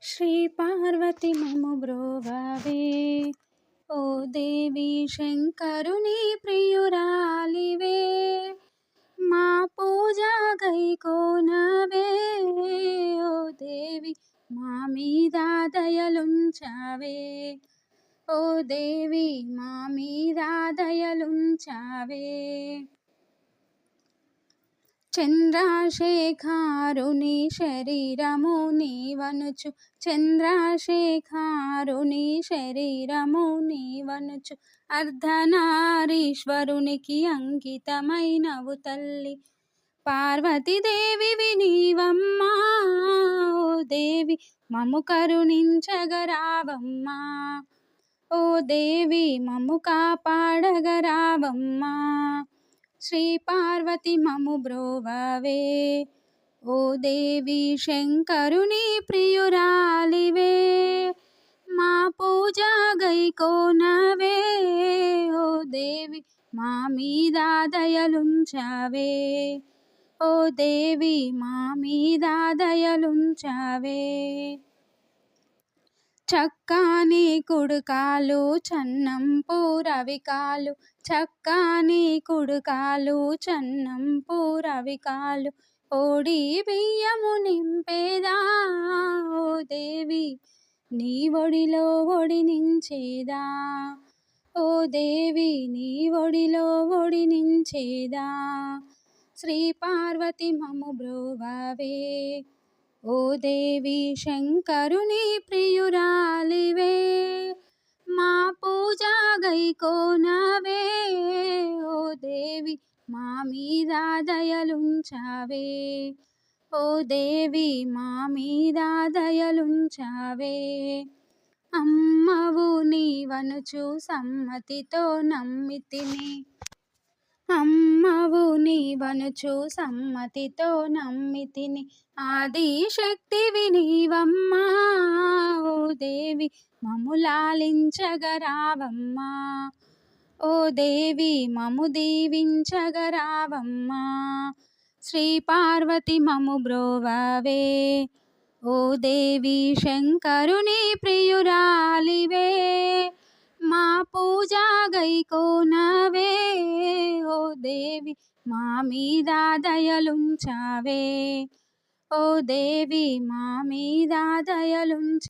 శ్రీ పార్వతి మము బ్రోవవే ఓ దేవి శంకరుని ప్రియురాలివే మా పూజ గైకోనవే ఓ దేవి మా మీద దయలుంచవే ఓ దేవి మా మీద దయలుంచవే చంద్రశేఖరుని శరీరము నీవనుచు చంద్రశేఖరుని శరీరము నీవనుచు అర్ధనారీశ్వరునికి అంకితమైనవు తల్లి పార్వతీదేవి నీవమ్మా ఓ దేవి మము కరుణించగరావమ్మా ఓ దేవి మము కాపాడగరావమ్మా శ్రీ పార్వతి మము బ్రోవవే ఓ దేవి శంకరుని ప్రియురాలివే మా పూజ గైకోనవే ఓ దేవి మా మీద దయలుంచవే ఓ దేవి మా మీద దయలుంచవే చక్కని కుడుకాలు చన్నంపు రవికాలు చక్కని కుడుకాలు చన్నంపు రవికాలు ఓడి బియ్యము నింపేదా ఓ దేవి నీ ఒడిలో ఒడినించేదా ఓ దేవి నీ ఒడిలో ఒడినించేదా శ్రీ పార్వతి మము బ్రోవవే ఓ దేవి శంకరుని ప్రియురాలివే మా పూజ గైకోనవే ఓ దేవి మా మీద దయలుంచవే ఓ దేవి మా మీద దయలుంచవే అమ్మవు నీవనుచు సమ్మతితో నమ్మితిని అమ్మవు నీవనుచు సమ్మతితో నమ్మితిని ఆది శక్తివి నీవమ్మా ఓ దేవి మము లాలించగరావమ్మా ఓ దేవి మము దీవించగరావమ్మా శ్రీ పార్వతి మము బ్రోవవే ఓ దేవి శంకరుని ప్రియురాలివే మా పూజ గైకోనవే ఓ దేవి మా మీద దయలుంచవే ఓ దేవి మా మీద దయలుంచ